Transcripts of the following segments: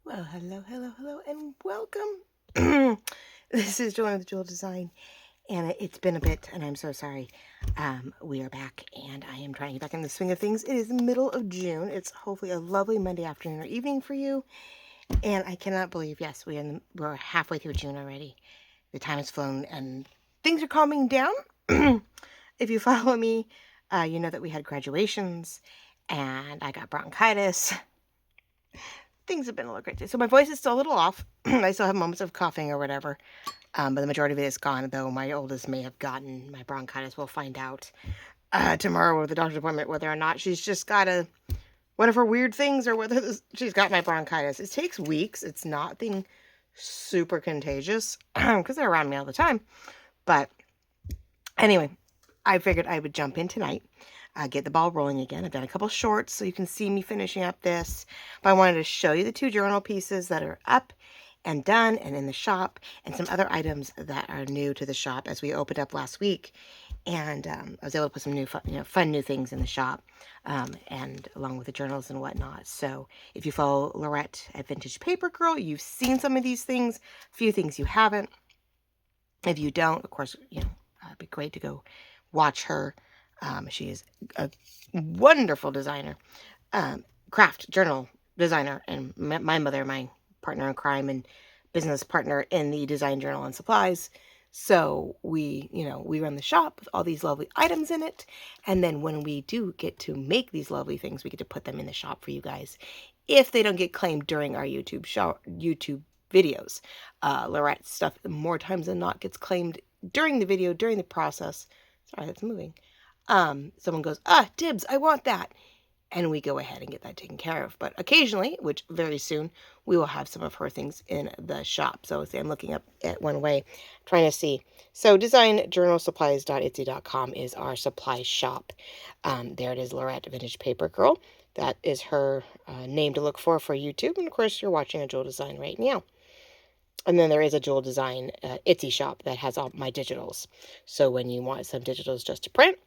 Well, hello, and welcome. This is Joanna the Jewel Design, and it's been a bit, and I'm so sorry. We are back, and I am trying to get back in the swing of things. It is the middle of June. It's hopefully a lovely Monday afternoon or evening for you, and I cannot believe, yes, we're halfway through June already. The time has flown, and things are calming down. If you follow me, you know that we had graduations, and I got bronchitis. Things have been a little crazy. So my voice is still a little off. I still have moments of coughing or whatever. But the majority of it is gone, though my oldest may have gotten my bronchitis. We'll find out tomorrow with the doctor's appointment whether or not she's just got one of her weird things or whether she's got my bronchitis. It takes weeks. It's not being super contagious because they're around me all the time. But anyway, I figured I would jump in tonight, get the ball rolling again. I've done a couple shorts so you can see me finishing up this. But I wanted to show you the two journal pieces that are up and done and in the shop, and some other items that are new to the shop as we opened up last week. And I was able to put some new fun new things in the shop, and along with the journals and whatnot. So if you follow Lorette at Vintage Paper Girl, you've seen some of these things, a few things you haven't. If you don't, of course, it'd be great to go watch her. She is a wonderful designer, craft journal designer, and my mother, my partner in crime and business partner in the design journal and supplies. So we run the shop with all these lovely items in it. And then when we do get to make these lovely things, we get to put them in the shop for you guys. If they don't get claimed during our YouTube videos, Lorette's stuff more times than not gets claimed during the video, during the process. Sorry, that's moving. Someone goes, dibs, I want that. And we go ahead and get that taken care of. But occasionally, which very soon, we will have some of her things in the shop. So I'm looking up at one way, trying to see. So designjournalsupplies.etsy.com is our supply shop. There it is, Lorette Vintage Paper Girl. That is her name to look for YouTube. And of course, you're watching a jewel design right now. And then there is a jewel design Etsy shop that has all my digitals. So when you want some digitals just to print,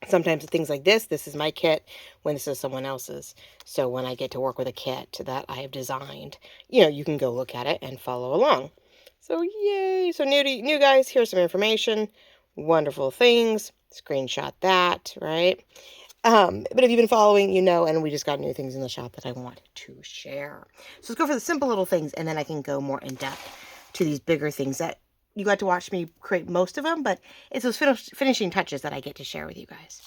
sometimes things like this is my kit when this is someone else's. So when I get to work with a kit that I have designed, you can go look at it and follow along. So yay. So new guys, here's some information. Wonderful things. Screenshot that, right? But if you've been following, and we just got new things in the shop that I want to share. So let's go for the simple little things, and then I can go more in depth to these bigger things that you got to watch me create most of them, but it's those finishing touches that I get to share with you guys.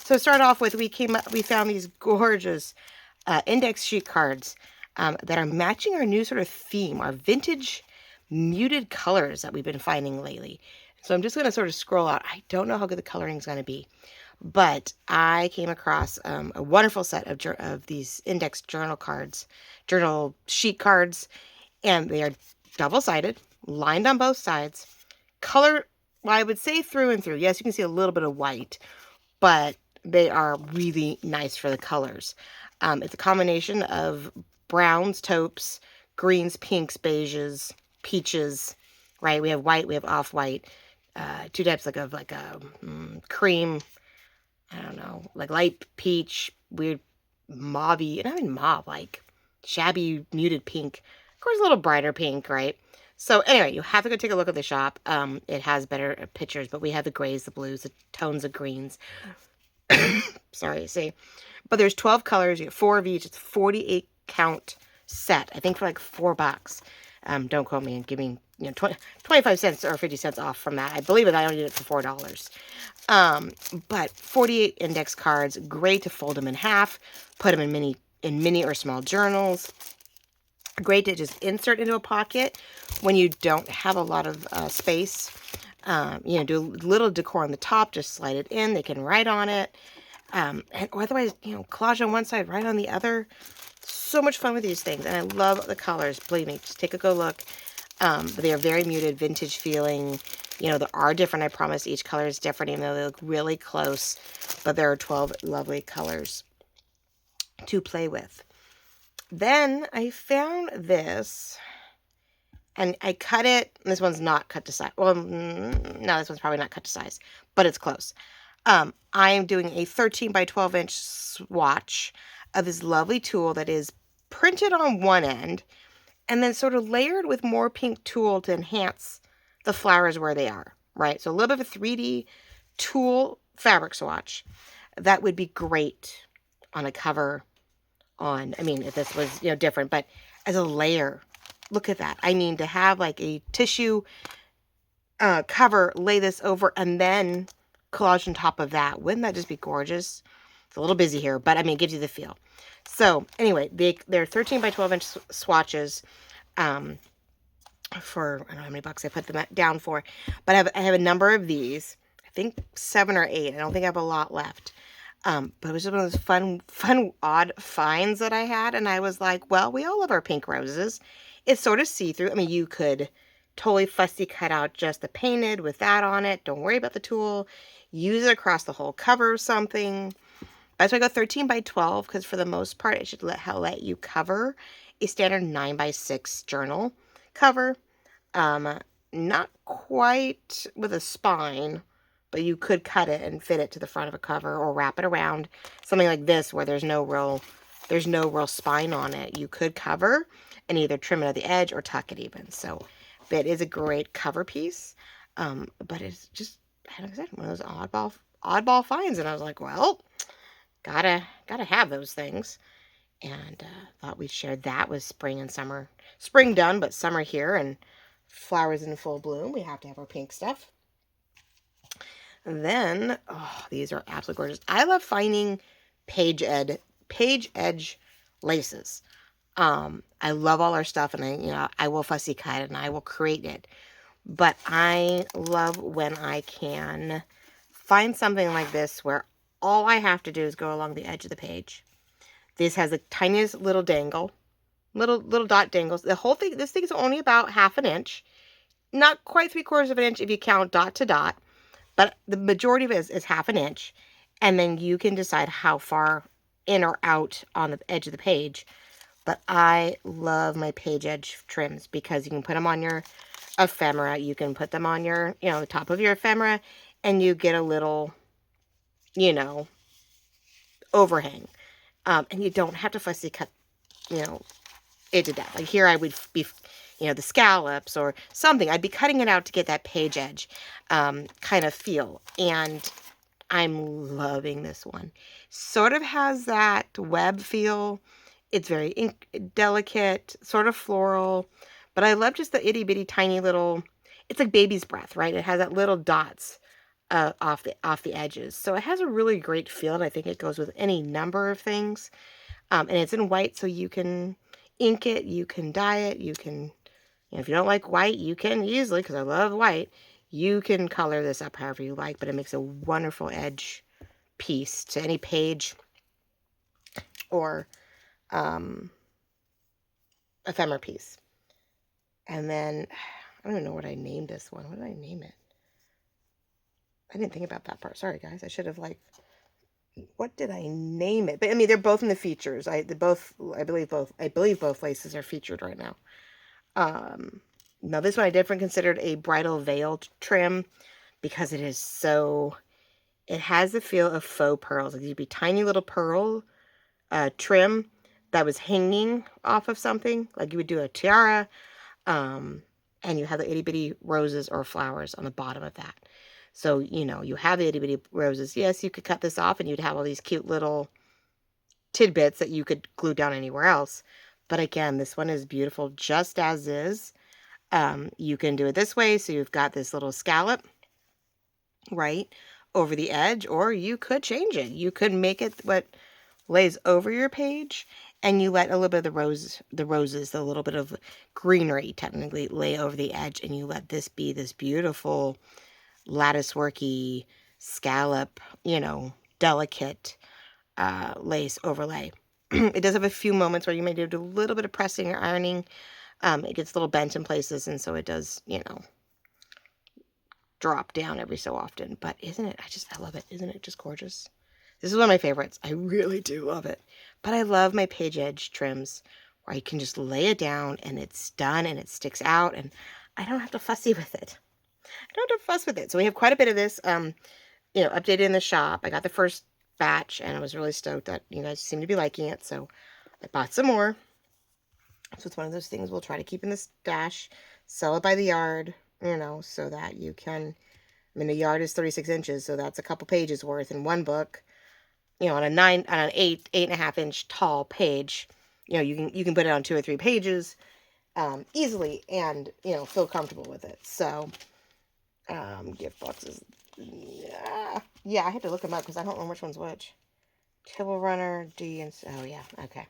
So to start off with, we found these gorgeous index sheet cards that are matching our new sort of theme, our vintage muted colors that we've been finding lately. So I'm just going to sort of scroll out. I don't know how good the coloring is going to be, but I came across a wonderful set of these index journal sheet cards, and they are double-sided, lined on both sides, color, well, I would say through and through. Yes, you can see a little bit of white, but they are really nice for the colors. It's a combination of browns, taupes, greens, pinks, beiges, peaches, right? We have white, we have off-white, two types of cream, I don't know, like light peach, weird mauvey, not even mauve, like shabby muted pink. Of course, a little brighter pink, right? So anyway, you have to go take a look at the shop. It has better pictures, but we have the grays, the blues, the tones of greens. Sorry, see. But there's 12 colors. You get 4 of each. It's 48 count set. I think for like $4. Don't quote me and give me 25 cents or 50 cents off from that. I believe it. I only did it for $4. But 48 index cards. Great to fold them in half. Put them in mini or small journals. Great to just insert into a pocket when you don't have a lot of space. Do a little decor on the top, just slide it in. They can write on it. And otherwise, collage on one side, write on the other. So much fun with these things. And I love the colors. Believe me, just take a go look. But they are very muted, vintage feeling. They are different. I promise each color is different, even though they look really close. But there are 12 lovely colors to play with. Then I found this, and I cut it. This one's not cut to size. Well, no, this one's probably not cut to size, but it's close. I am doing a 13 by 12 inch swatch of this lovely tool that is printed on one end and then sort of layered with more pink tulle to enhance the flowers where they are, right? So a little bit of a 3D tulle fabric swatch. That would be great on a cover on, I mean, if this was, different, but as a layer, look at that. I mean, to have like a tissue cover, lay this over, and then collage on top of that. Wouldn't that just be gorgeous? It's a little busy here, but I mean, it gives you the feel. So anyway, they're 13 by 12 inch swatches. For, I don't know how many bucks I put them down for, but I have a number of these. I think 7 or 8. I don't think I have a lot left. But it was just one of those fun, odd finds that I had. And I was like, well, we all love our pink roses. It's sort of see-through. I mean, you could totally fussy cut out just the painted with that on it. Don't worry about the tulle. Use it across the whole cover of something. That's why I go 13 by 12, because for the most part, it should let you cover a standard 9 by 6 journal cover. Not quite with a spine, but you could cut it and fit it to the front of a cover or wrap it around. Something like this where there's no real spine on it. You could cover and either trim it at the edge or tuck it even. So it is a great cover piece. But it's just, like I said, one of those oddball finds. And I was like, well, gotta have those things. And thought we'd share that with spring and summer. Spring done, but summer here and flowers in full bloom. We have to have our pink stuff. And then, oh, these are absolutely gorgeous. I love finding page edge laces. I love all our stuff, and I will fussy cut it and I will create it. But I love when I can find something like this where all I have to do is go along the edge of the page. This has the tiniest little dangle, little dot dangles. The whole thing, this thing is only about 1/2 inch, not quite 3/4 of an inch if you count dot to dot, but the majority of it is 1/2 inch. And then you can decide how far in or out on the edge of the page. But I love my page edge trims because you can put them on your ephemera. You can put them on your, the top of your ephemera, and you get a little, overhang. And you don't have to fussy cut, it to death. Like here I would be, the scallops or something. I'd be cutting it out to get that page edge kind of feel. And I'm loving this one. Sort of has that web feel. It's very delicate, sort of floral. But I love just the itty bitty tiny little, it's like baby's breath, right? It has that little dots off the edges. So it has a really great feel, and I think it goes with any number of things. And it's in white, so you can ink it, you can dye it, you can, if you don't like white, you can easily, because I love white, you can color this up however you like, but it makes a wonderful edge piece to any page or ephemera piece. And then, I don't even know what I named this one. What did I name it? I didn't think about that part. Sorry, guys. I should have, what did I name it? But, I mean, they're both in the features. I believe both laces are featured right now. Now, this one I definitely considered a bridal veil trim because it has the feel of faux pearls. Like, you'd be tiny little pearl trim that was hanging off of something. Like, you would do a tiara, and you have the itty bitty roses or flowers on the bottom of that. So, you have the itty bitty roses. Yes, you could cut this off and you'd have all these cute little tidbits that you could glue down anywhere else. But again, this one is beautiful just as is. You can do it this way. So you've got this little scallop, right, over the edge, or you could change it. You could make it what lays over your page, and you let a little bit of the roses, a little bit of greenery technically lay over the edge, and you let this be this beautiful lattice worky scallop, delicate lace overlay. It does have a few moments where you may do a little bit of pressing or ironing. It gets a little bent in places, and so it does, drop down every so often. But I love it. Isn't it just gorgeous? This is one of my favorites. I really do love it. But I love my page edge trims where I can just lay it down and it's done and it sticks out and I don't have to fussy with it. I don't have to fuss with it. So we have quite a bit of this, updated in the shop. I got the first batch and I was really stoked that you guys seem to be liking it. So I bought some more. So it's one of those things we'll try to keep in the stash, sell it by the yard, you know, so that you can, I mean, the yard is 36 inches, so that's a couple pages worth in one book. You know, on an 8.5 inch tall page, you know, you can put it on 2 or 3 pages easily, and you know, feel comfortable with it. So gift boxes, yeah, I had to look them up because I don't know which one's which. Table runner, D, and oh yeah, okay,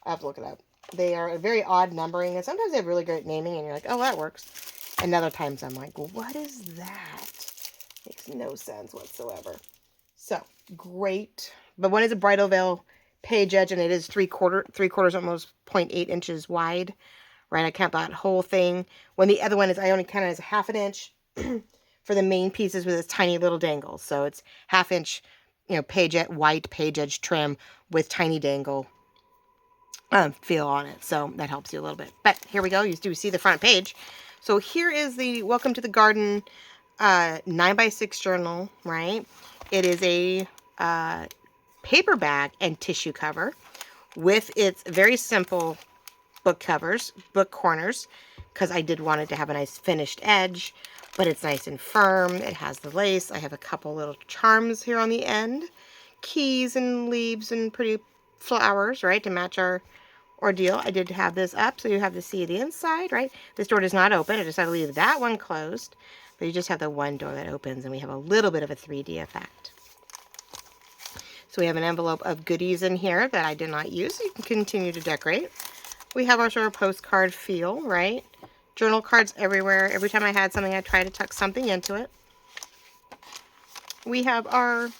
I'll have to look it up. They are a very odd numbering, and sometimes they have really great naming, and you're like, oh, that works. And other times I'm like, well, what is that? Makes no sense whatsoever. So great, but one is a bridal veil page edge, and it is three quarters, almost 0.8 inches wide. Right, I count that whole thing. When the other one is, I only count it as a 1/2 inch for the main pieces with this tiny little dangle. So it's 1/2 inch, you know, white page edge trim with tiny dangle feel on it. So that helps you a little bit. But here we go. You do see the front page. So here is the Welcome to the Garden 9x6 journal, right? It is a paper bag and tissue cover with its very simple book covers, book corners, because I did want it to have a nice finished edge, but it's nice and firm. It has the lace. I have a couple little charms here on the end, keys and leaves and pretty flowers, right, to match our ordeal. I did have this up, so you have to see the inside, right? This door does not open. I just had to leave that one closed, but you just have the one door that opens, and we have a little bit of a 3D effect. So we have an envelope of goodies in here that I did not use. You can continue to decorate. We have our sort of postcard feel, right? Journal cards everywhere. Every time I had something, I tried to tuck something into it. We have our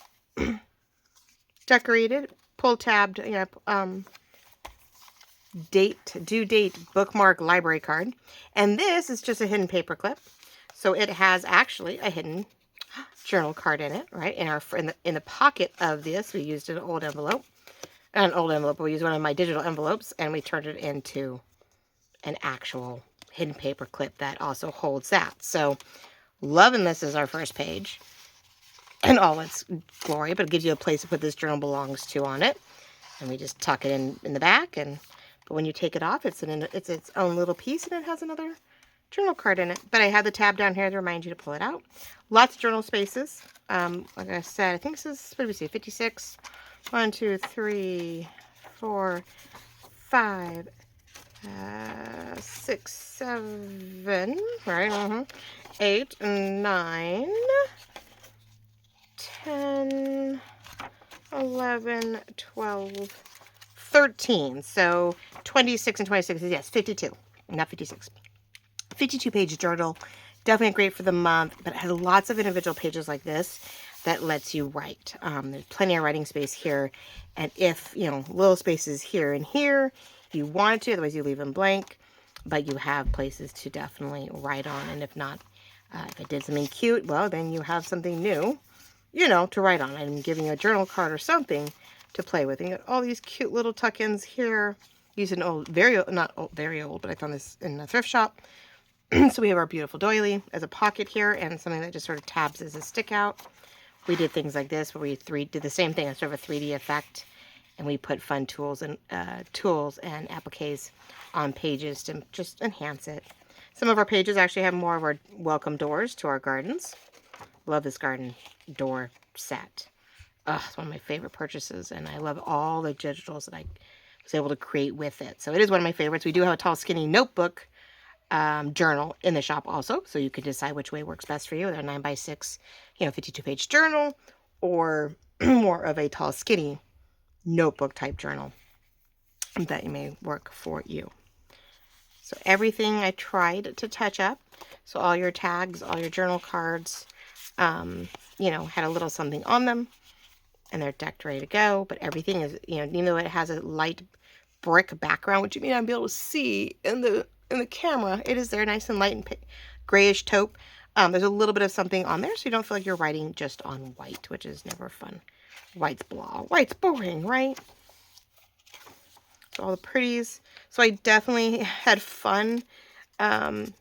decorated, pull-tabbed, you know, due date bookmark library card. And this is just a hidden paper clip. So it has actually a hidden journal card in it, right? In the pocket of this, we used an old envelope. We used one of my digital envelopes, and we turned it into an actual hidden paper clip that also holds that. So loving this as our first page in all its glory, but it gives you a place to put this journal belongs to on it. And we just tuck it in the back, but when you take it off, it's its own little piece, and it has another journal card in it. But I have the tab down here to remind you to pull it out. Lots of journal spaces. Like I said, I think this is, what do we see, 56? 1, 2, 3, 4, 5, 6, 7, right? 8, 9, 10, 11, 12, 13. So 26 and 26 is, yes, 52, not 56. 52-page journal. Definitely great for the month, but it has lots of individual pages like this that lets you write. There's plenty of writing space here. And if, you know, little spaces here and here, if you want to, otherwise you leave them blank, but you have places to definitely write on. And if not, if I did something cute, well, then you have something new, you know, to write on. I'm giving you a journal card or something to play with. And you got all these cute little tuck-ins here. Using old, not old, very old, but I found this in a thrift shop. So we have our beautiful doily as a pocket here, and something that just sort of tabs as a stick out. We did things like this where we did the same thing, sort of a 3D effect, and we put fun tools and appliques on pages to just enhance it. Some of our pages actually have more of our welcome doors to our gardens. Love this garden door set. It's one of my favorite purchases, and I love all the digitals that I was able to create with it. So it is one of my favorites. We do have a tall, skinny notebook journal in the shop also, so you can decide which way works best for you, whether a 9x6, 52-page journal, or more of a tall, skinny notebook type journal that may work for you. So everything I tried to touch up. So all your tags, all your journal cards, had a little something on them, and they're decked ready to go. But everything is, even though it has a light brick background, which you may not be able to see in the camera, it is there nice and light and grayish taupe. There's a little bit of something on there, so you don't feel like you're writing just on white, which is never fun. White's blah. White's boring, right? So all the pretties. So I definitely had fun and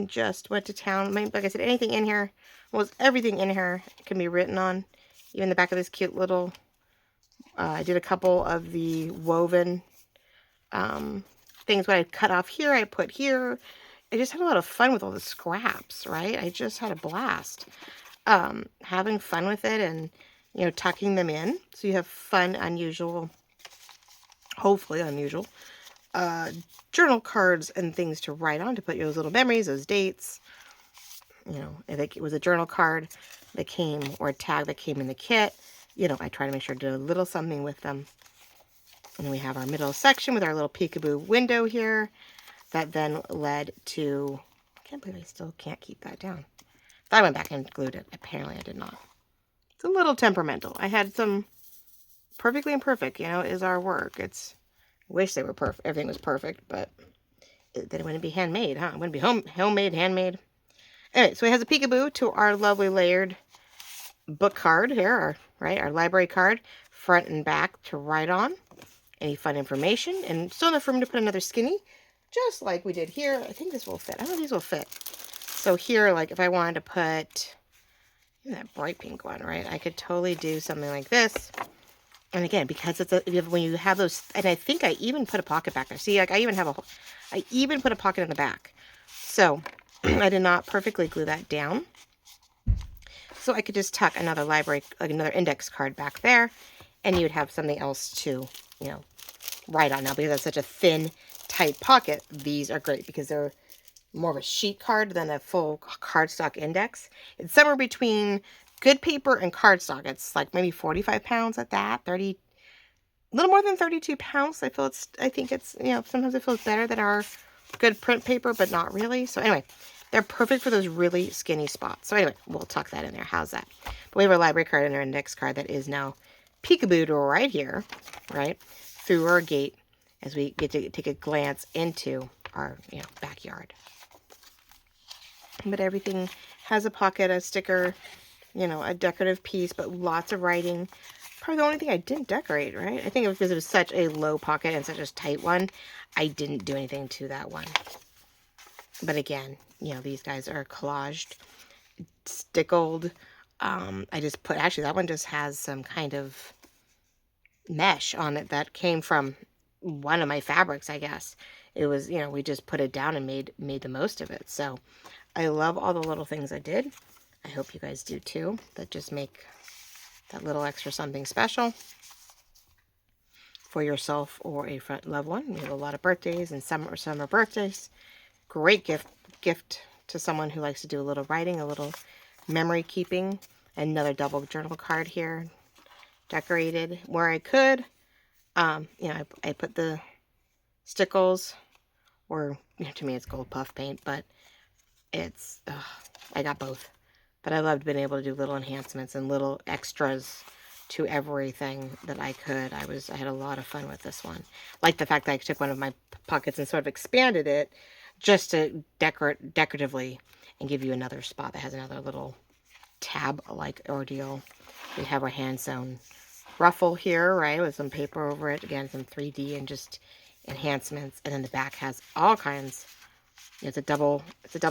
just went to town. Like I said, anything in here, almost everything in here can be written on. Even the back of this cute little, I did a couple of the woven things, what I cut off here, I put here. I just had a lot of fun with all the scraps, right? I just had a blast. Having fun with it and, you know, tucking them in. So you have fun, unusual, hopefully unusual, journal cards and things to write on, to put those little memories, those dates. You know, if it was a journal card that came, or a tag that came in the kit, you know, I try to make sure to do a little something with them. And then we have our middle section with our little peekaboo window here that then led to, I can't believe I still can't keep that down. I went back and glued it. Apparently I did not. It's a little temperamental. I had some perfectly imperfect, you know, is our work. It's, I wish they were perfect. Everything was perfect, but then it wouldn't be handmade, huh? It wouldn't be homemade, handmade. Anyway, so it has a peekaboo to our lovely layered book card here, our library card, front and back to write on. Any fun information, and still enough room to put another skinny, just like we did here. I think this will fit. I don't know if these will fit. So here, like if I wanted to put that bright pink one, right? I could totally do something like this. And again, because it's when you have those, and I think I even put a pocket back there. See, like I even put a pocket in the back. So I did not perfectly glue that down. So I could just tuck another library, like another index card back there, and you would have something else to, you know, write on. Now, because that's such a thin, tight pocket, these are great because they're more of a sheet card than a full cardstock index. It's somewhere between good paper and cardstock. It's like maybe 45 pounds at that, 30, a little more than 32 pounds. I think it's, you know, sometimes it feels better than our good print paper, but not really. So anyway, they're perfect for those really skinny spots. So anyway, we'll tuck that in there. How's that? But we have our library card and our index card that is now peekabooed right here, right, through our gate as we get to take a glance into our, you know, backyard. But everything has a pocket, a sticker, you know, a decorative piece, but lots of writing. Probably the only thing I didn't decorate, right? I think it was because it was such a low pocket and such a tight one. I didn't do anything to that one. But again, you know, these guys are collaged, stickled. I just put, actually that one just has some kind of mesh on it that came from one of my fabrics, I guess. It was, you know, we just put it down and made the most of it. So I love all the little things I did. I hope you guys do too. That just make that little extra something special for yourself or a loved one. We have a lot of birthdays and summer birthdays. Great gift to someone who likes to do a little writing, a little memory keeping. Another double journal card here, decorated where I could. You know, I put the stickles, or, you know, to me it's gold puff paint, but it's, I got both. But I loved being able to do little enhancements and little extras to everything that I could. I had a lot of fun with this one. Like the fact that I took one of my pockets and sort of expanded it just to decoratively and give you another spot that has another little tab-like ordeal. We have our hand-sewn ruffle here, right, with some paper over it. Again, some 3D and just enhancements. And then the back has all kinds. It's a double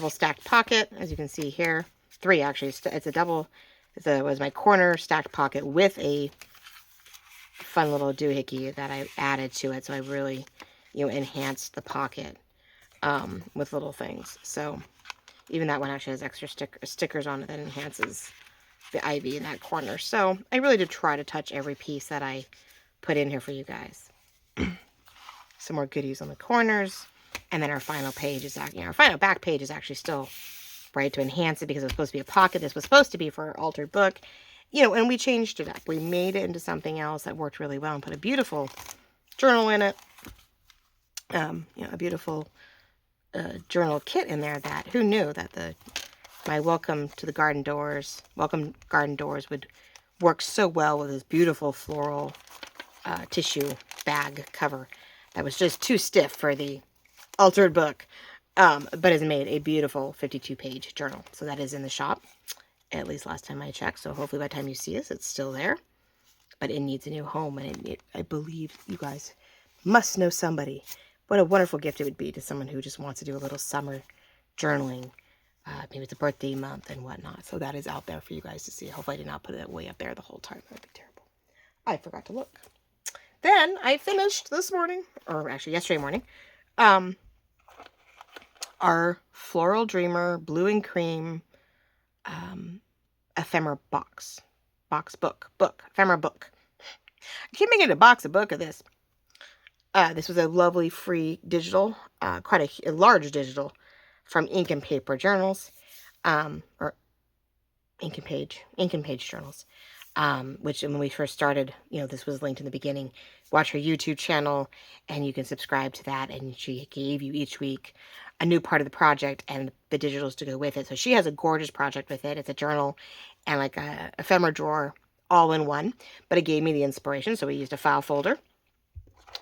stacked pocket, as you can see here. 3 actually. It's a double. It was my corner stacked pocket with a fun little doohickey that I added to it. So I really, you know, enhanced the pocket with little things. So even that one actually has extra stickers on it that enhances the ivy in that corner. So I really did try to touch every piece that I put in here for you guys. Some more goodies on the corners. And then our final page is, you know, our final back page is actually still, right, to enhance it because it was supposed to be a pocket. This was supposed to be for our altered book. You know, and we changed it up. We made it into something else that worked really well and put a beautiful journal in it. You know, a beautiful journal kit in there that, who knew that my welcome garden doors would work so well with this beautiful floral tissue bag cover that was just too stiff for the altered book, but has made a beautiful 52-page journal. So that is in the shop, at least last time I checked. So hopefully by the time you see this, it's still there. But it needs a new home, and I believe you guys must know somebody. What a wonderful gift it would be to someone who just wants to do a little summer journaling. Maybe it's a birthday month and whatnot. So that is out there for you guys to see. Hopefully I did not put it way up there the whole time. That would be terrible. I forgot to look. Then I finished this morning, or actually yesterday morning, our Floral Dreamer Blue and Cream Ephemera book, Ephemera book. I keep making a box, a book of this. This was a lovely free digital, quite a large digital from Ink and Paper Journals, or Ink and Page Journals, which when we first started, this was linked in the beginning. Watch her YouTube channel, and you can subscribe to that, and she gave you each week a new part of the project and the digitals to go with it. So she has a gorgeous project with it. It's a journal and like a ephemera drawer all in one, but it gave me the inspiration, so we used a file folder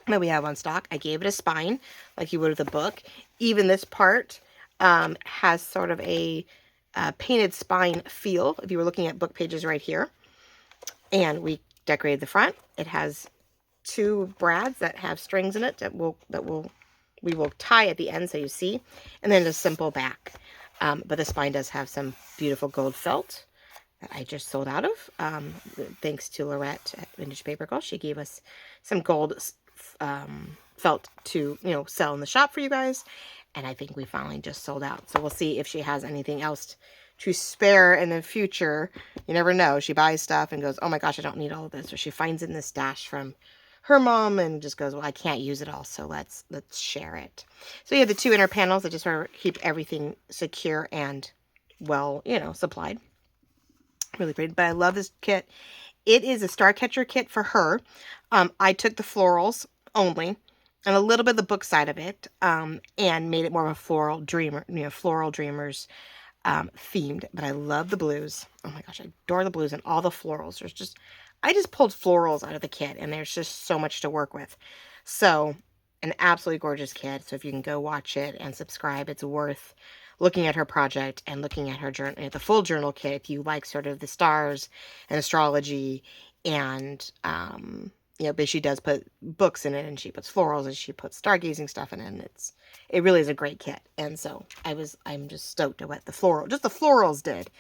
that we have on stock. I gave it a spine like you would with a book. Even this part has sort of a painted spine feel if you were looking at book pages right here. And we decorated the front. It has 2 brads that have strings in it that we will tie at the end so you see, and then a simple back. But the spine does have some beautiful gold felt that I just sold out of. Thanks to Lorette at Vintage Paper Girl. She gave us some gold felt to sell in the shop for you guys, and I think we finally just sold out. So we'll see if she has anything else to spare in the future. You never know. She buys stuff and goes, oh my gosh, I don't need all of this, or she finds it in this stash from her mom and just goes, well, I can't use it all, so let's share it. So you have the 2 inner panels that just sort of keep everything secure and well, supplied. Really pretty. But I love this kit. It is a star catcher kit for her. I took the florals only and a little bit of the book side of it, and made it more of a floral dreamers themed. But I love the blues. Oh my gosh, I adore the blues and all the florals. I just pulled florals out of the kit, and there's just so much to work with. So an absolutely gorgeous kit. So if you can go watch it and subscribe, it's worth looking at her project and looking at her journal, the full journal kit, if you like sort of the stars and astrology, and but she does put books in it, and she puts florals, and she puts stargazing stuff in it, and it really is a great kit. And so I'm just stoked at what the florals did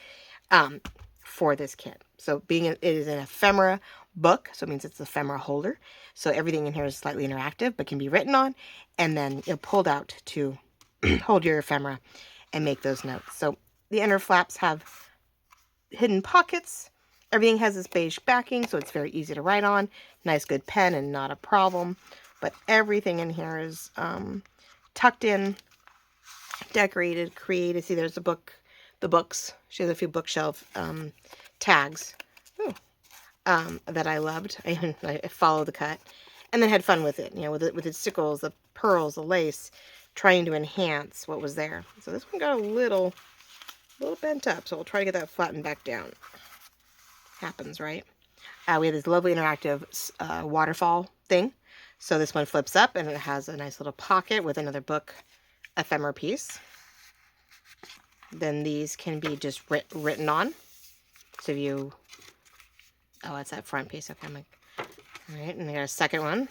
for this kit. So it is an ephemera book, so it means it's an ephemera holder. So everything in here is slightly interactive, but can be written on, and then pulled out to hold your ephemera and make those notes. So the inner flaps have hidden pockets. Everything has this beige backing, so it's very easy to write on. Nice good pen and not a problem. But everything in here is tucked in, decorated, created. See, there's the books. She has a few bookshelf tags that I loved. I followed the cut, and then had fun with it. With its stickles, the pearls, the lace, trying to enhance what was there. So this one got a little bent up, so we'll try to get that flattened back down. Happens, right? We have this lovely interactive waterfall thing. So this one flips up, and it has a nice little pocket with another book ephemera piece. Then these can be just written on. So if you... Oh, it's that front piece. Okay, all right, and I got a second one.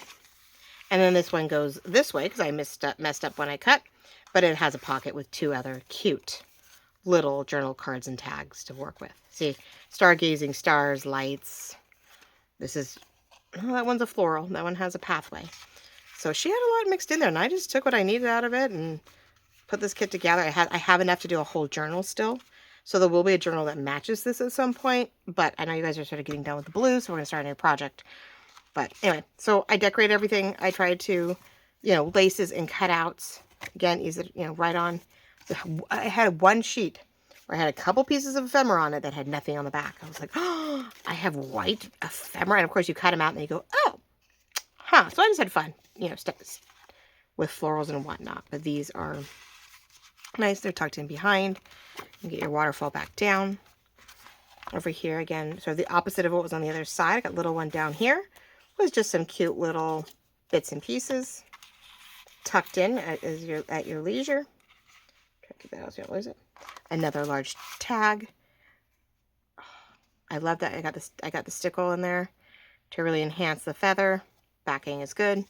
And then this one goes this way, because I messed up when I cut. But it has a pocket with 2 other cute little journal cards and tags to work with. See, stargazing, stars, lights. This is... Oh, that one's a floral. That one has a pathway. So she had a lot mixed in there, and I just took what I needed out of it and put this kit together. I have enough to do a whole journal still. So there will be a journal that matches this at some point. But I know you guys are sort of getting done with the blue, so we're going to start a new project. But anyway, so I decorated everything. I tried to, laces and cutouts. Again, easy, right on. I had one sheet where I had a couple pieces of ephemera on it that had nothing on the back. I was like, oh, I have white ephemera. And of course, you cut them out and you go, oh, huh. So I just had fun, with florals and whatnot. But these are nice. They're tucked in behind. You get your waterfall back down. Over here, again, sort of the opposite of what was on the other side. I got a little one down here. Was just some cute little bits and pieces tucked in at your leisure. Try to keep that out. What is it? Another large tag. I love that. I got the stickle in there to really enhance the feather. Backing is good.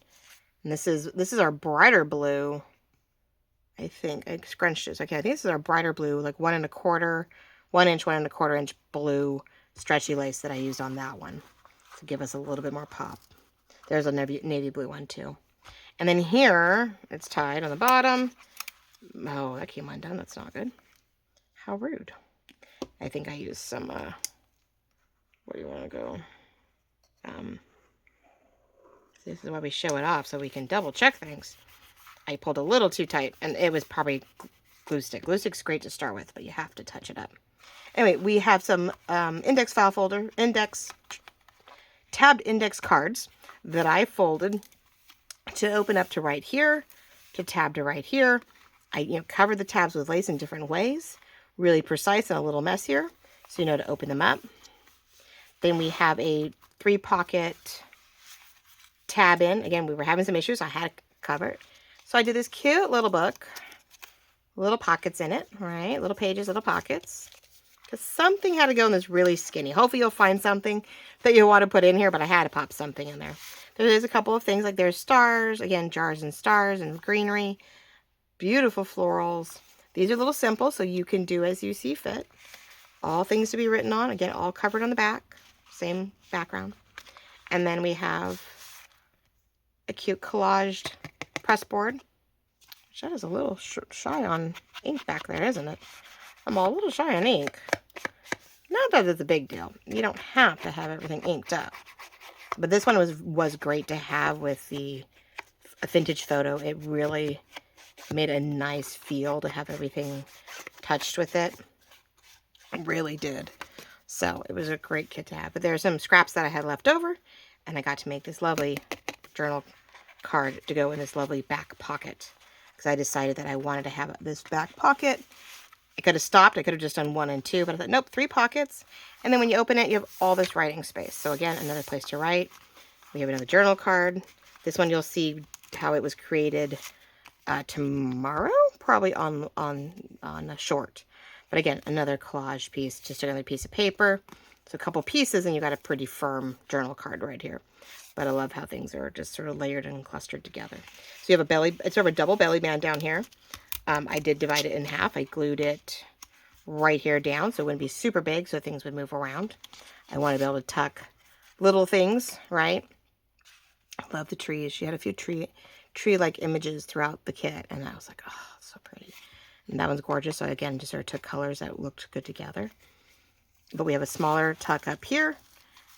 And this is our brighter blue. I think I scrunched it. Okay, I think this is our brighter blue, like 1 1/4 inch blue stretchy lace that I used on that one to give us a little bit more pop. There's a navy blue one too. And then here, it's tied on the bottom. Oh, that came undone. That's not good. How rude. I think I used some, where do you want to go? This is why we show it off, so we can double check things. I pulled a little too tight, and it was probably glue stick. Glue stick's great to start with, but you have to touch it up. Anyway, we have some index file folder, tabbed index cards that I folded to open up to right here, to tab to right here. I covered the tabs with lace in different ways, really precise and a little messier, so you know to open them up. Then we have a 3-pocket tab in. Again, we were having some issues. I had to cover it. So I did this cute little book, little pockets in it, right? Little pages, little pockets. Because something had to go in this really skinny. Hopefully you'll find something that you want to put in here, but I had to pop something in there. There is a couple of things, like there's stars, again, jars and stars and greenery. Beautiful florals. These are a little simple, so you can do as you see fit. All things to be written on. Again, all covered on the back. Same background. And then we have a cute collaged press board. Which that is a little shy on ink back there, isn't it? I'm a little shy on ink. Not that it's a big deal. You don't have to have everything inked up. But this one was great to have with a vintage photo. It really made a nice feel to have everything touched with it. It really did. So it was a great kit to have. But there are some scraps that I had left over, and I got to make this lovely journal card to go in this lovely back pocket, because I decided that I wanted to have this back pocket. I could have stopped. I could have just done 1 and 2, but I thought, nope, 3 pockets. And then when you open it, you have all this writing space. So again, another place to write. We have another journal card. This one you'll see how it was created tomorrow, probably on a short. But again, another collage piece, just another piece of paper. So a couple pieces, and you got a pretty firm journal card right here. But I love how things are just sort of layered and clustered together. So you have it's sort of a double belly band down here. I did divide it in half. I glued it right here down, so it wouldn't be super big, so things would move around. I want to be able to tuck little things, right? I love the trees. She had a few tree-like images throughout the kit, and I was like, oh, so pretty. And that one's gorgeous. So again, just sort of took colors that looked good together. But we have a smaller tuck up here,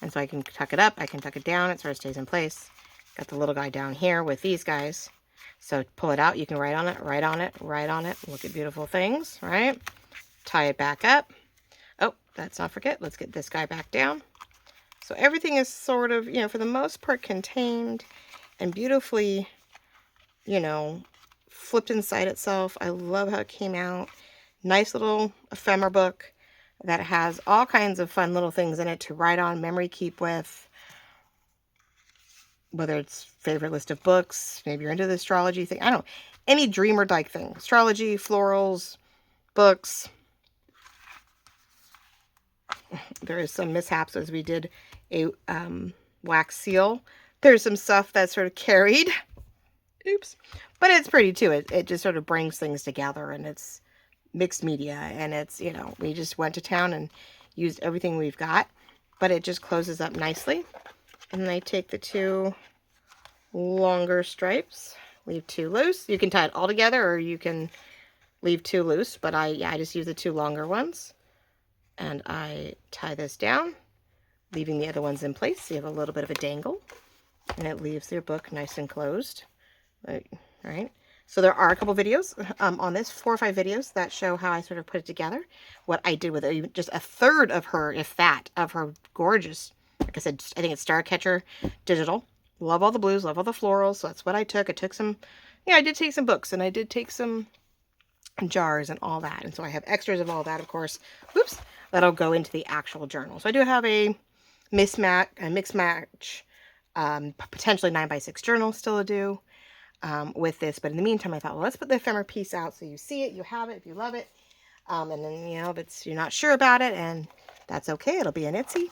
and so I can tuck it up, I can tuck it down, it sort of stays in place. Got the little guy down here with these guys. So pull it out, you can write on it, write on it, write on it. Look at beautiful things, right? Tie it back up. Oh, let's not forget, let's get this guy back down. So everything is sort of, for the most part contained and beautifully, flipped inside itself. I love how it came out. Nice little ephemera book that has all kinds of fun little things in it to write on, memory keep with. Whether it's favorite list of books, maybe you're into the astrology thing. I don't know. Any dreamer-like thing. Astrology, florals, books. There is some mishaps as we did a wax seal. There's some stuff that's sort of carried. Oops. But it's pretty too. It just sort of brings things together, and it's mixed media, and it's, we just went to town and used everything we've got, but it just closes up nicely. And then I take the 2 longer stripes, leave 2 loose. You can tie it all together, or you can leave 2 loose, but I just use the 2 longer ones. And I tie this down, leaving the other ones in place. So you have a little bit of a dangle, and it leaves your book nice and closed. Right? So there are a couple videos on this, 4 or 5 videos that show how I sort of put it together. What I did with it, just a third of her, if that, of her gorgeous, like I said, I think it's Starcatcher Digital. Love all the blues, love all the florals. So that's what I took. I took some, I did take some books, and I did take some jars and all that. And so I have extras of all that, of course. Oops, that'll go into the actual journal. So I do have a mix match, potentially 9x6 journal still to do with this. But in the meantime, I thought, well, let's put the ephemera piece out so you see it, you have it, if you love it. And then, if you're not sure about it, and that's okay, it'll be an Etsy.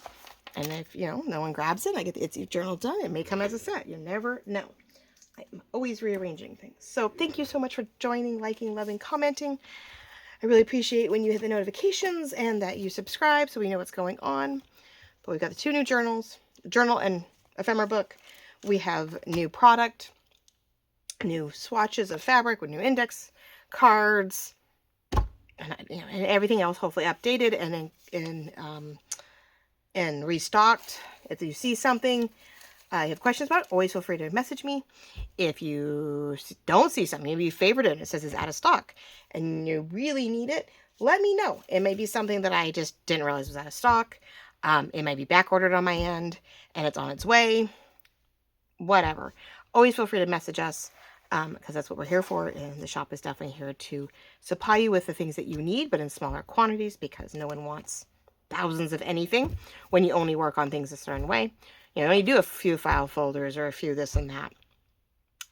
And if, no one grabs it, I get the Etsy journal done. It may come as a set. You never know. I'm always rearranging things. So thank you so much for joining, liking, loving, commenting. I really appreciate when you hit the notifications and that you subscribe so we know what's going on. But we've got the 2 new journals, journal and ephemera book. We have new product new swatches of fabric with new index cards, and, and everything else hopefully updated and restocked. If you see something you have questions about, always feel free to message me. If you don't see something, maybe you favorite it and it says it's out of stock and you really need it, let me know. It may be something that I just didn't realize was out of stock. It might be back ordered on my end and it's on its way. Whatever. Always feel free to message us because that's what we're here for. And the shop is definitely here to supply you with the things that you need, but in smaller quantities, because no one wants thousands of anything when you only work on things a certain way. You know, you do a few file folders or a few this and that.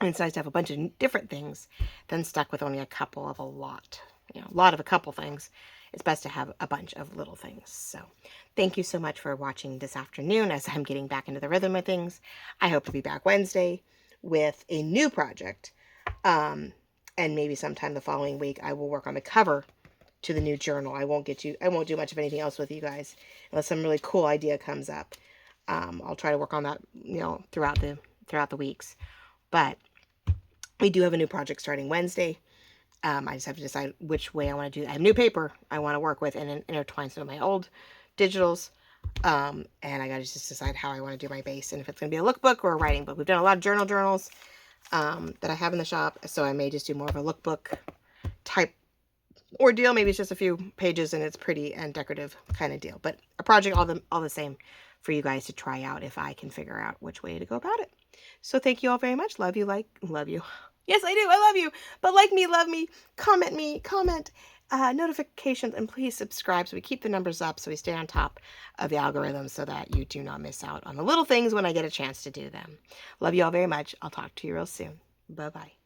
And it's nice to have a bunch of different things than stuck with only a couple of a lot. You know, a lot of a couple things. It's best to have a bunch of little things. So thank you so much for watching this afternoon as I'm getting back into the rhythm of things. I hope to be back Wednesday with a new project. And maybe sometime the following week I will work on the cover to the new journal. I won't do much of anything else with you guys unless some really cool idea comes up. I'll try to work on that, you know, throughout the weeks. But we do have a new project starting Wednesday. I just have to decide which way I want to do it. I have new paper I want to work with and intertwine some of my old digitals. And I got to just decide how I want to do my base and if it's going to be a lookbook or a writing book. We've done a lot of journals that I have in the shop, so I may just do more of a lookbook type ordeal. Maybe it's just a few pages and it's pretty and decorative kind of deal. But a project all the same for you guys to try out if I can figure out which way to go about it. So thank you all very much. Love you. Yes, I do. I love you. But like me, love me, comment, notifications, and please subscribe so we keep the numbers up, so we stay on top of the algorithm so that you do not miss out on the little things when I get a chance to do them. Love you all very much. I'll talk to you real soon. Bye-bye.